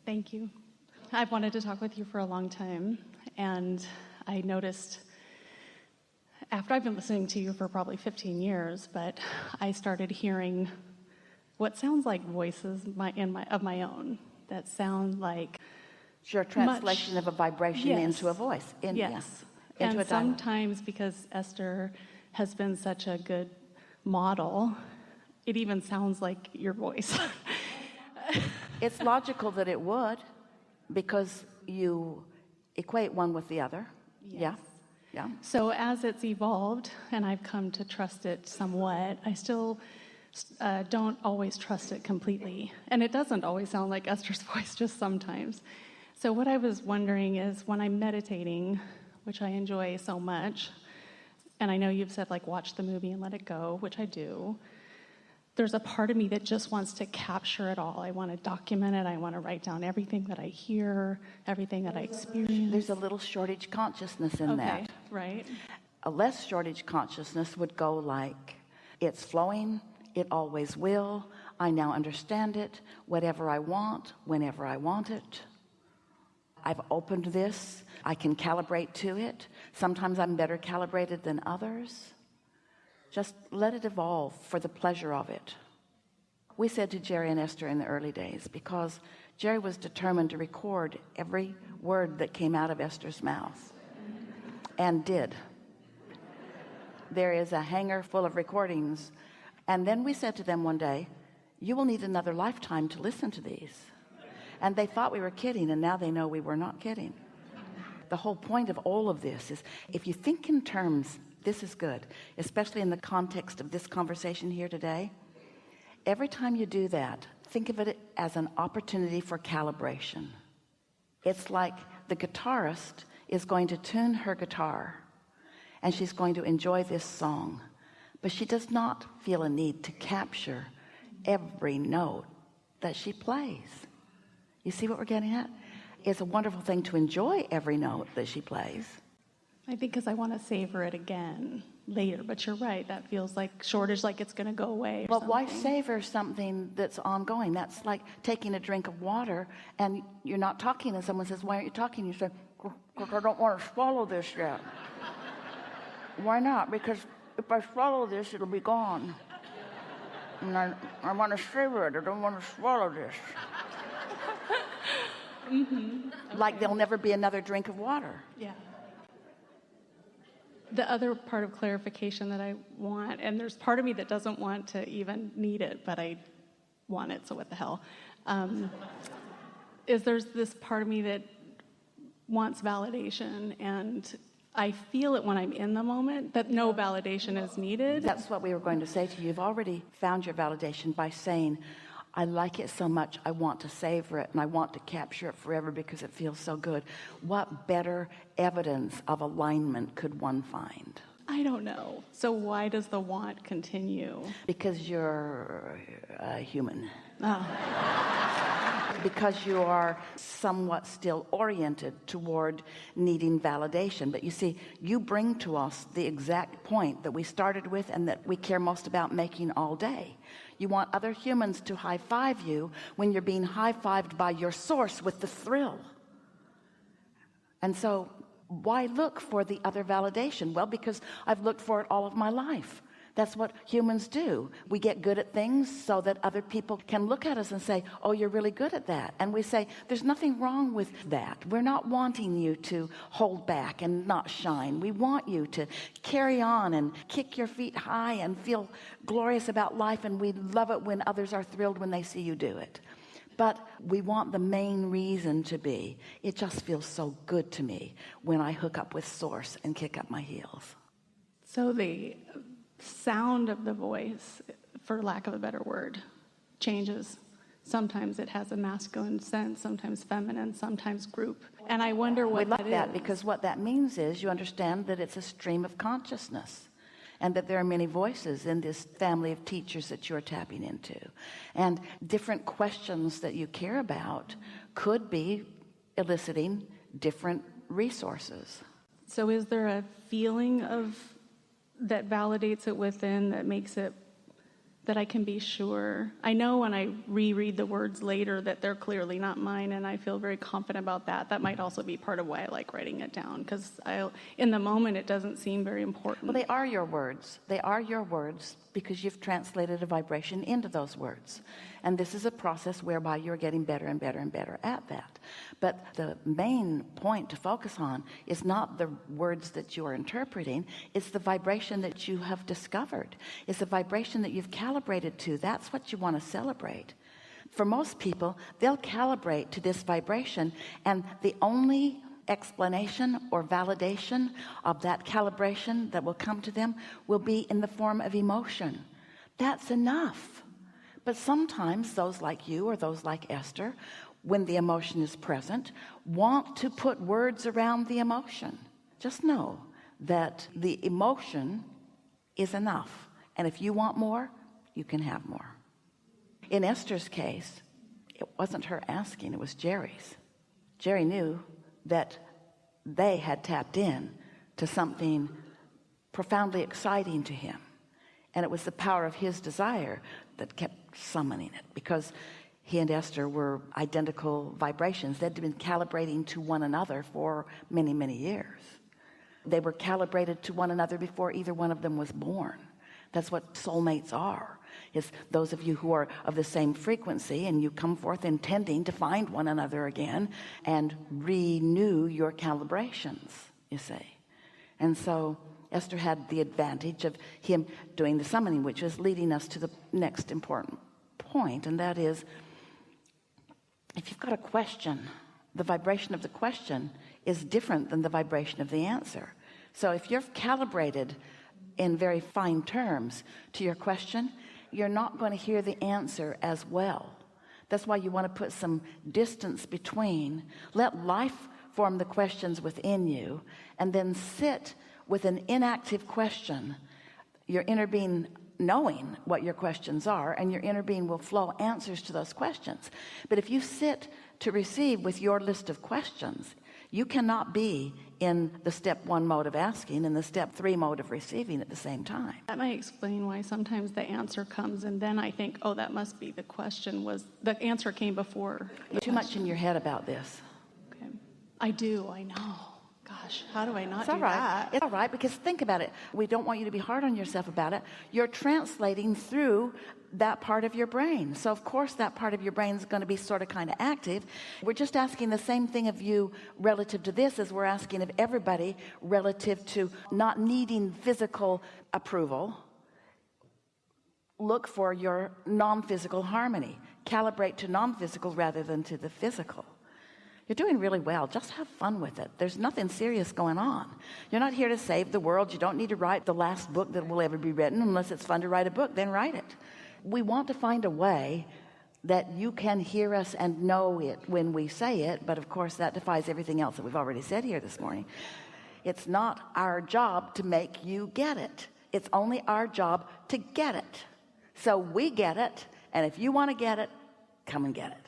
Thank you. I've wanted to talk with you for a long time, and I noticed after I've been listening to you for probably 15 years, but I started hearing what sounds like voices of my own that sound like it's your translation of a vibration into a voice. Yes. And sometimes because Esther has been such a good model, it even sounds like your voice. It's logical that it would, because you equate one with the other. Yes. Yeah. So as it's evolved and I've come to trust it somewhat, I still don't always trust it completely. And it doesn't always sound like Esther's voice, just sometimes. So what I was wondering is, when I'm meditating, which I enjoy so much, and I know you've said like watch the movie and let it go, which I do, there's a part of me that just wants to capture it all. I want to document it. I want to write down everything that I hear, everything that I experience. There's a little shortage consciousness in that. Right. A less shortage consciousness would go like, it's flowing, it always will, I now understand it, whatever I want, whenever I want it. I've opened this, I can calibrate to it. Sometimes I'm better calibrated than others. Just let it evolve for the pleasure of it. We said to Jerry and Esther in the early days, because Jerry was determined to record every word that came out of Esther's mouth, and did. There is a hanger full of recordings. And then we said to them one day, you will need another lifetime to listen to these. And they thought we were kidding, and now they know we were not kidding. The whole point of all of this is, if you think in terms, this is good, especially in the context of this conversation here today. Every time you do that, think of it as an opportunity for calibration. It's like the guitarist is going to tune her guitar, and she's going to enjoy this song, but she does not feel a need to capture every note that she plays. You see what we're getting at? It's a wonderful thing to enjoy every note that she plays. I think because I want to savor it again later, but you're right, that feels like shortage, like it's going to go away. But why savor something that's ongoing? That's like taking a drink of water and you're not talking, and someone says, why aren't you talking? You say, because I don't want to swallow this yet. Why not? Because if I swallow this, it'll be gone. And I want to savor it. I don't want to swallow this. Like there'll never be another drink of water. Yeah. The other part of clarification that I want, and there's part of me that doesn't want to even need it, but I want it, so what the hell, is there's this part of me that wants validation, and I feel it when I'm in the moment, that no validation is needed. That's what we were going to say to you. You've already found your validation by saying, I like it so much, I want to savor it, and I want to capture it forever because it feels so good. What better evidence of alignment could one find? I don't know. So why does the want continue? Because you're a human. Oh. Because you are somewhat still oriented toward needing validation. But you see, you bring to us the exact point that we started with and that we care most about making all day. You want other humans to high-five you when you're being high-fived by your source with the thrill. And so why look for the other validation? Well, because I've looked for it all of my life. That's what humans do. We get good at things so that other people can look at us and say, oh, you're really good at that. And we say, there's nothing wrong with that. We're not wanting you to hold back and not shine. We want you to carry on and kick your feet high and feel glorious about life. And we love it when others are thrilled when they see you do it. But we want the main reason to be, it just feels so good to me when I hook up with Source and kick up my heels. So the sound of the voice, for lack of a better word, changes. Sometimes it has a masculine sense, sometimes feminine, sometimes group. And I wonder what that is. We love that because what that means is you understand that it's a stream of consciousness and that there are many voices in this family of teachers that you're tapping into. And different questions that you care about could be eliciting different resources. So is there a feeling of that validates it within, that makes it that I can be sure. I know when I reread the words later that they're clearly not mine, and I feel very confident about that. That might also be part of why I like writing it down, because in the moment it doesn't seem very important. Well, they are your words. They are your words because you've translated a vibration into those words. And this is a process whereby you're getting better and better and better at that. But the main point to focus on is not the words that you are interpreting. It's the vibration that you have discovered. It's the vibration that you've calibrated to. That's what you want to celebrate. For most people, they'll calibrate to this vibration, and the only explanation or validation of that calibration that will come to them will be in the form of emotion. That's enough. But sometimes those like you or those like Esther, when the emotion is present, want to put words around the emotion. Just know that the emotion is enough, and if you want more, you can have more. In Esther's case, it wasn't her asking, it was Jerry's. Jerry knew that they had tapped in to something profoundly exciting to him, and it was the power of his desire that kept summoning it, because he and Esther were identical vibrations. They'd been calibrating to one another for many, many years. They were calibrated to one another before either one of them was born. That's what soulmates are. It's those of you who are of the same frequency, and you come forth intending to find one another again and renew your calibrations, you see. And so Esther had the advantage of him doing the summoning, which is leading us to the next important point, and that is, if you've got a question, the vibration of the question is different than the vibration of the answer. So if you're calibrated in very fine terms to your question, you're not going to hear the answer as well. That's why you want to put some distance between. Let life form the questions within you, and then sit with an inactive question, your inner being knowing what your questions are, and your inner being will flow answers to those questions. But if you sit to receive with your list of questions, you cannot be in the step 1 mode of asking and the step 3 mode of receiving at the same time. That might explain why sometimes the answer comes, and then I think, oh, that must be the question. Was the answer came before the Too much in your head about this. Okay. I do, I know. Gosh, how do I not do right. that? It's all right, because think about it. We don't want you to be hard on yourself about it. You're translating through that part of your brain. So of course that part of your brain is going to be sort of kind of active. We're just asking the same thing of you relative to this as we're asking of everybody relative to not needing physical approval. Look for your non-physical harmony. Calibrate to non-physical rather than to the physical. You're doing really well. Just have fun with it. There's nothing serious going on. You're not here to save the world. You don't need to write the last book that will ever be written. Unless it's fun to write a book, then write it. We want to find a way that you can hear us and know it when we say it, but of course that defies everything else that we've already said here this morning. It's not our job to make you get it. It's only our job to get it. So we get it, and if you want to get it, come and get it.